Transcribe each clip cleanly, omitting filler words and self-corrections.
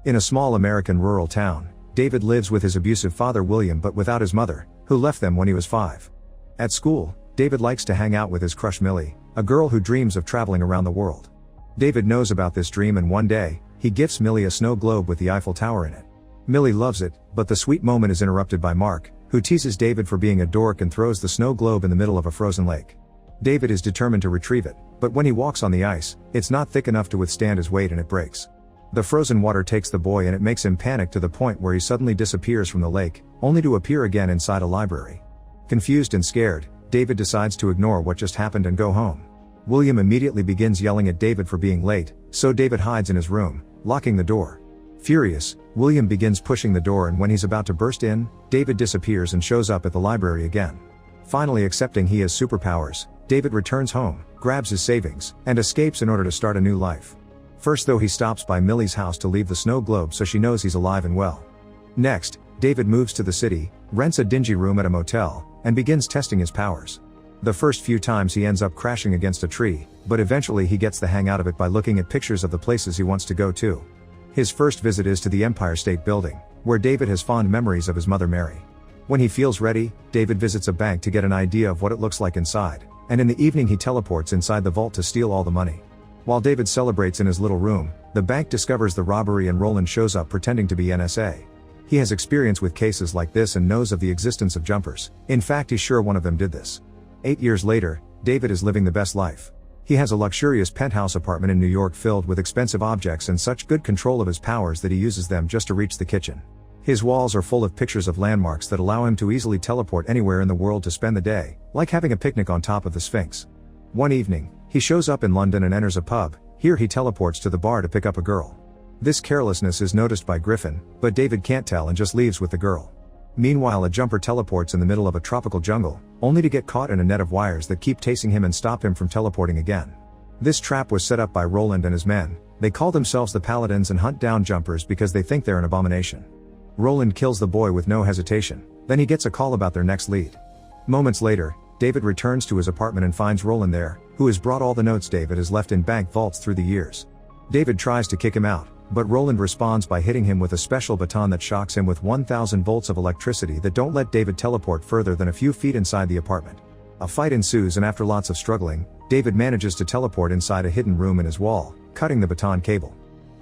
In a small American rural town, David lives with his abusive father William but without his mother, who left them when he was 5. At school, David likes to hang out with his crush Millie, a girl who dreams of traveling around the world. David knows about this dream and one day, he gifts Millie a snow globe with the Eiffel Tower in it. Millie loves it, but the sweet moment is interrupted by Mark, who teases David for being a dork and throws the snow globe in the middle of a frozen lake. David is determined to retrieve it, but when he walks on the ice, it's not thick enough to withstand his weight and it breaks. The frozen water takes the boy and it makes him panic to the point where he suddenly disappears from the lake, only to appear again inside a library. Confused and scared, David decides to ignore what just happened and go home. William immediately begins yelling at David for being late, so David hides in his room, locking the door. Furious, William begins pushing the door and when he's about to burst in, David disappears and shows up at the library again. Finally accepting he has superpowers, David returns home, grabs his savings, and escapes in order to start a new life. First though he stops by Millie's house to leave the snow globe so she knows he's alive and well. Next, David moves to the city, rents a dingy room at a motel, and begins testing his powers. The first few times he ends up crashing against a tree, but eventually he gets the hang out of it by looking at pictures of the places he wants to go to. His first visit is to the Empire State Building, where David has fond memories of his mother Mary. When he feels ready, David visits a bank to get an idea of what it looks like inside, and in the evening he teleports inside the vault to steal all the money. While David celebrates in his little room, the bank discovers the robbery and Roland shows up pretending to be NSA. He has experience with cases like this and knows of the existence of jumpers. In fact, he's sure one of them did this. 8 years later, David is living the best life. He has a luxurious penthouse apartment in New York filled with expensive objects and such good control of his powers that he uses them just to reach the kitchen. His walls are full of pictures of landmarks that allow him to easily teleport anywhere in the world to spend the day, like having a picnic on top of the Sphinx. One evening, he shows up in London and enters a pub. Here he teleports to the bar to pick up a girl. This carelessness is noticed by Griffin, but David can't tell and just leaves with the girl. Meanwhile, a jumper teleports in the middle of a tropical jungle, only to get caught in a net of wires that keep tasing him and stop him from teleporting again. This trap was set up by Roland and his men. They call themselves the Paladins and hunt down jumpers because they think they're an abomination. Roland kills the boy with no hesitation, then he gets a call about their next lead. Moments later, David returns to his apartment and finds Roland there, who has brought all the notes David has left in bank vaults through the years. David tries to kick him out, but Roland responds by hitting him with a special baton that shocks him with 1000 volts of electricity that don't let David teleport further than a few feet inside the apartment. A fight ensues and after lots of struggling, David manages to teleport inside a hidden room in his wall, cutting the baton cable.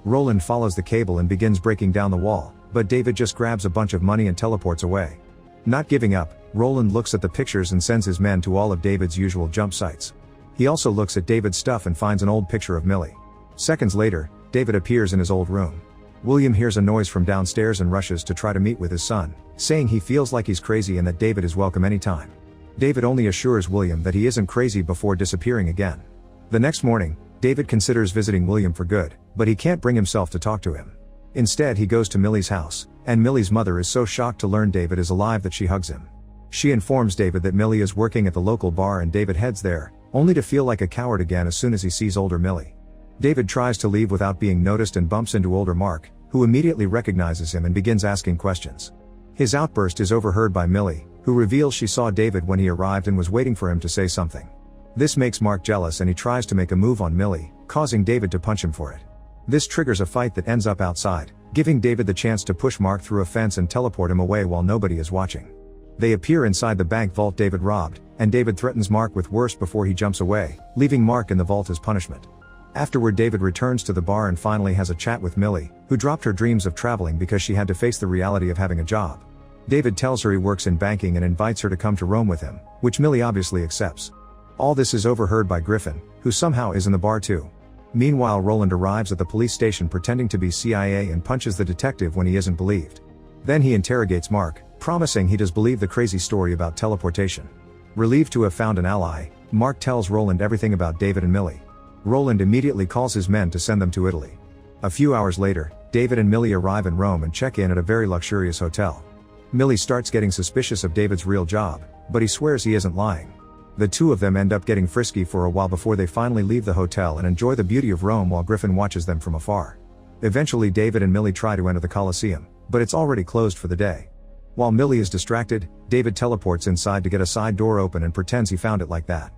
Roland follows the cable and begins breaking down the wall, but David just grabs a bunch of money and teleports away. Not giving up, Roland looks at the pictures and sends his men to all of David's usual jump sites. He also looks at David's stuff and finds an old picture of Millie. Seconds later, David appears in his old room. William hears a noise from downstairs and rushes to try to meet with his son, saying he feels like he's crazy and that David is welcome anytime. David only assures William that he isn't crazy before disappearing again. The next morning, David considers visiting William for good, but he can't bring himself to talk to him. Instead, he goes to Millie's house, and Millie's mother is so shocked to learn David is alive that she hugs him. She informs David that Millie is working at the local bar and David heads there, only to feel like a coward again as soon as he sees older Millie. David tries to leave without being noticed and bumps into older Mark, who immediately recognizes him and begins asking questions. His outburst is overheard by Millie, who reveals she saw David when he arrived and was waiting for him to say something. This makes Mark jealous and he tries to make a move on Millie, causing David to punch him for it. This triggers a fight that ends up outside, giving David the chance to push Mark through a fence and teleport him away while nobody is watching. They appear inside the bank vault David robbed, and David threatens Mark with worse before he jumps away, leaving Mark in the vault as punishment. Afterward, David returns to the bar and finally has a chat with Millie, who dropped her dreams of traveling because she had to face the reality of having a job. David tells her he works in banking and invites her to come to Rome with him, which Millie obviously accepts. All this is overheard by Griffin, who somehow is in the bar too. Meanwhile, Roland arrives at the police station pretending to be CIA and punches the detective when he isn't believed. Then he interrogates Mark, promising he does believe the crazy story about teleportation. Relieved to have found an ally, Mark tells Roland everything about David and Millie. Roland immediately calls his men to send them to Italy. A few hours later, David and Millie arrive in Rome and check in at a very luxurious hotel. Millie starts getting suspicious of David's real job, but he swears he isn't lying. The two of them end up getting frisky for a while before they finally leave the hotel and enjoy the beauty of Rome while Griffin watches them from afar. Eventually, David and Millie try to enter the Colosseum, but it's already closed for the day. While Millie is distracted, David teleports inside to get a side door open and pretends he found it like that.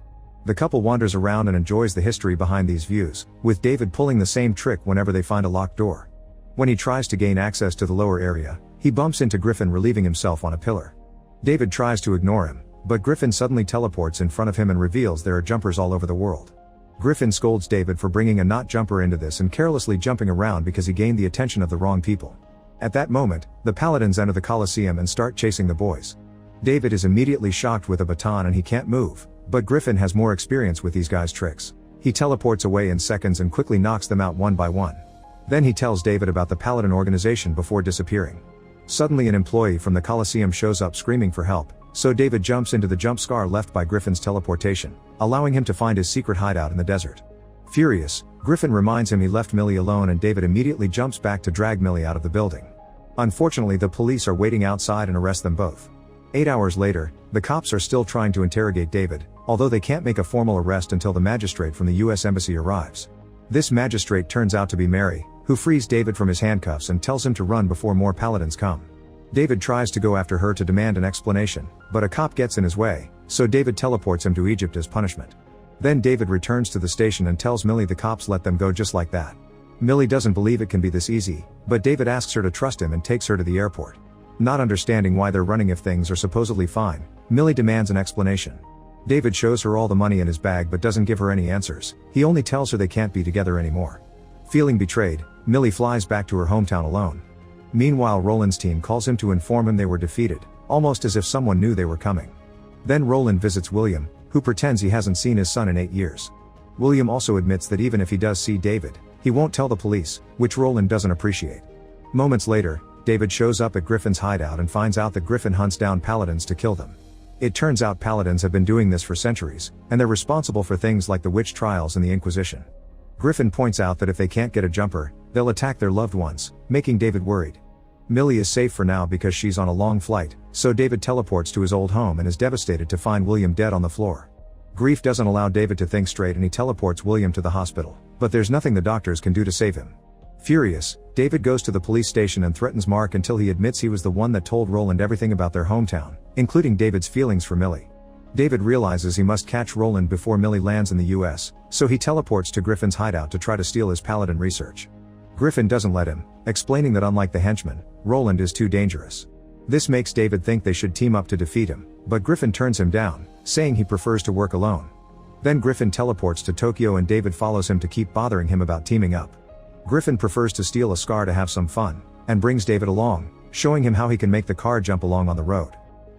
The couple wanders around and enjoys the history behind these views, with David pulling the same trick whenever they find a locked door. When he tries to gain access to the lower area, he bumps into Griffin relieving himself on a pillar. David tries to ignore him, but Griffin suddenly teleports in front of him and reveals there are jumpers all over the world. Griffin scolds David for bringing a not jumper into this and carelessly jumping around because he gained the attention of the wrong people. At that moment, the Paladins enter the Colosseum and start chasing the boys. David is immediately shocked with a baton and he can't move, but Griffin has more experience with these guys' tricks. He teleports away in seconds and quickly knocks them out one by one. Then he tells David about the Paladin organization before disappearing. Suddenly an employee from the Colosseum shows up screaming for help, so David jumps into the jump scar left by Griffin's teleportation, allowing him to find his secret hideout in the desert. Furious, Griffin reminds him he left Millie alone and David immediately jumps back to drag Millie out of the building. Unfortunately, the police are waiting outside and arrest them both. 8 hours later, the cops are still trying to interrogate David, although they can't make a formal arrest until the magistrate from the US Embassy arrives. This magistrate turns out to be Mary, who frees David from his handcuffs and tells him to run before more Paladins come. David tries to go after her to demand an explanation, but a cop gets in his way, so David teleports him to Egypt as punishment. Then David returns to the station and tells Millie the cops let them go just like that. Millie doesn't believe it can be this easy, but David asks her to trust him and takes her to the airport. Not understanding why they're running if things are supposedly fine, Millie demands an explanation. David shows her all the money in his bag but doesn't give her any answers. He only tells her they can't be together anymore. Feeling betrayed, Millie flies back to her hometown alone. Meanwhile, Roland's team calls him to inform him they were defeated, almost as if someone knew they were coming. Then Roland visits William, who pretends he hasn't seen his son in 8 years. William also admits that even if he does see David, he won't tell the police, which Roland doesn't appreciate. Moments later, David shows up at Griffin's hideout and finds out that Griffin hunts down Paladins to kill them. It turns out Paladins have been doing this for centuries, and they're responsible for things like the witch trials and the Inquisition. Griffin points out that if they can't get a jumper, they'll attack their loved ones, making David worried. Millie is safe for now because she's on a long flight, so David teleports to his old home and is devastated to find William dead on the floor. Grief doesn't allow David to think straight and he teleports William to the hospital, but there's nothing the doctors can do to save him. Furious, David goes to the police station and threatens Mark until he admits he was the one that told Roland everything about their hometown, including David's feelings for Millie. David realizes he must catch Roland before Millie lands in the US, so he teleports to Griffin's hideout to try to steal his Paladin research. Griffin doesn't let him, explaining that unlike the henchman, Roland is too dangerous. This makes David think they should team up to defeat him, but Griffin turns him down, saying he prefers to work alone. Then Griffin teleports to Tokyo and David follows him to keep bothering him about teaming up. Griffin prefers to steal a Scar to have some fun, and brings David along, showing him how he can make the car jump along on the road.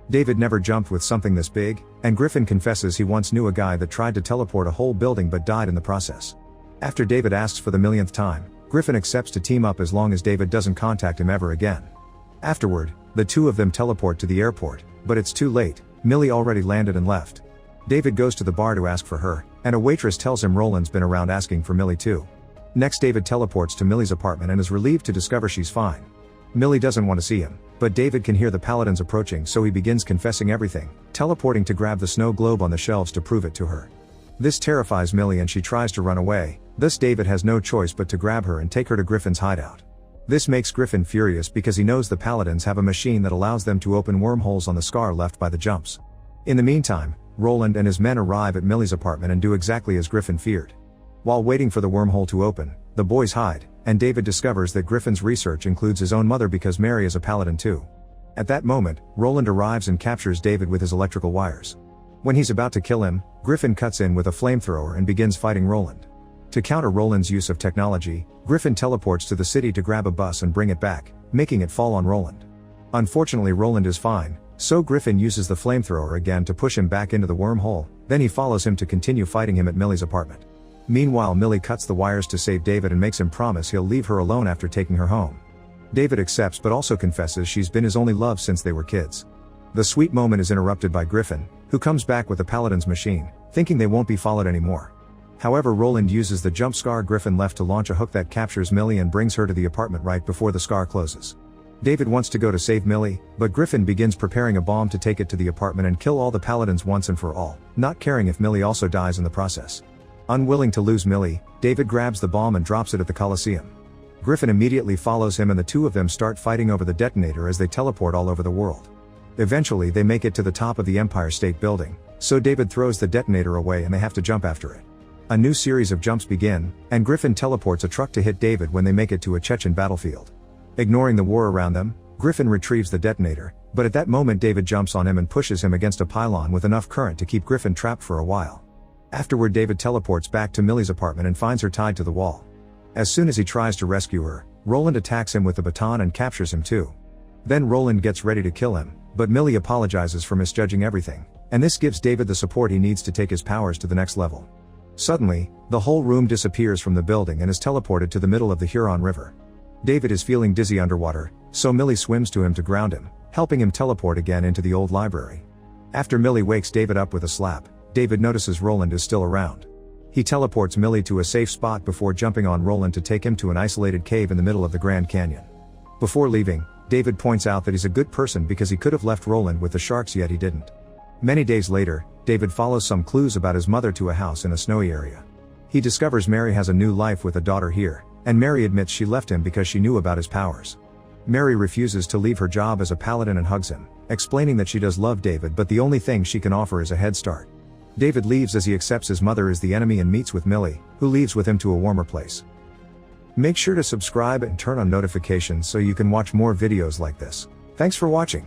David never jumped with something this big, and Griffin confesses he once knew a guy that tried to teleport a whole building but died in the process. After David asks for the millionth time, Griffin accepts to team up as long as David doesn't contact him ever again. Afterward, the two of them teleport to the airport, but it's too late, Millie already landed and left. David goes to the bar to ask for her, and a waitress tells him Roland's been around asking for Millie too. Next, David teleports to Millie's apartment and is relieved to discover she's fine. Millie doesn't want to see him, but David can hear the Paladins approaching, so he begins confessing everything, teleporting to grab the snow globe on the shelves to prove it to her. This terrifies Millie and she tries to run away, thus David has no choice but to grab her and take her to Griffin's hideout. This makes Griffin furious because he knows the Paladins have a machine that allows them to open wormholes on the scar left by the jumps. In the meantime, Roland and his men arrive at Millie's apartment and do exactly as Griffin feared. While waiting for the wormhole to open, the boys hide, and David discovers that Griffin's research includes his own mother because Mary is a Paladin too. At that moment, Roland arrives and captures David with his electrical wires. When he's about to kill him, Griffin cuts in with a flamethrower and begins fighting Roland. To counter Roland's use of technology, Griffin teleports to the city to grab a bus and bring it back, making it fall on Roland. Unfortunately, Roland is fine, so Griffin uses the flamethrower again to push him back into the wormhole, then he follows him to continue fighting him at Millie's apartment. Meanwhile, Millie cuts the wires to save David and makes him promise he'll leave her alone after taking her home. David accepts but also confesses she's been his only love since they were kids. The sweet moment is interrupted by Griffin, who comes back with the Paladin's machine, thinking they won't be followed anymore. However, Roland uses the jump scar Griffin left to launch a hook that captures Millie and brings her to the apartment right before the scar closes. David wants to go to save Millie, but Griffin begins preparing a bomb to take it to the apartment and kill all the Paladins once and for all, not caring if Millie also dies in the process. Unwilling to lose Millie, David grabs the bomb and drops it at the Colosseum. Griffin immediately follows him and the two of them start fighting over the detonator as they teleport all over the world. Eventually they make it to the top of the Empire State Building, so David throws the detonator away and they have to jump after it. A new series of jumps begin, and Griffin teleports a truck to hit David when they make it to a Chechen battlefield. Ignoring the war around them, Griffin retrieves the detonator, but at that moment David jumps on him and pushes him against a pylon with enough current to keep Griffin trapped for a while. Afterward, David teleports back to Millie's apartment and finds her tied to the wall. As soon as he tries to rescue her, Roland attacks him with a baton and captures him too. Then Roland gets ready to kill him, but Millie apologizes for misjudging everything, and this gives David the support he needs to take his powers to the next level. Suddenly, the whole room disappears from the building and is teleported to the middle of the Huron River. David is feeling dizzy underwater, so Millie swims to him to ground him, helping him teleport again into the old library. After Millie wakes David up with a slap, David notices Roland is still around. He teleports Millie to a safe spot before jumping on Roland to take him to an isolated cave in the middle of the Grand Canyon. Before leaving, David points out that he's a good person because he could have left Roland with the sharks, yet he didn't. Many days later, David follows some clues about his mother to a house in a snowy area. He discovers Mary has a new life with a daughter here, and Mary admits she left him because she knew about his powers. Mary refuses to leave her job as a paladin and hugs him, explaining that she does love David but the only thing she can offer is a head start. David leaves as he accepts his mother is the enemy and meets with Millie, who leaves with him to a warmer place. Make sure to subscribe and turn on notifications so you can watch more videos like this. Thanks for watching.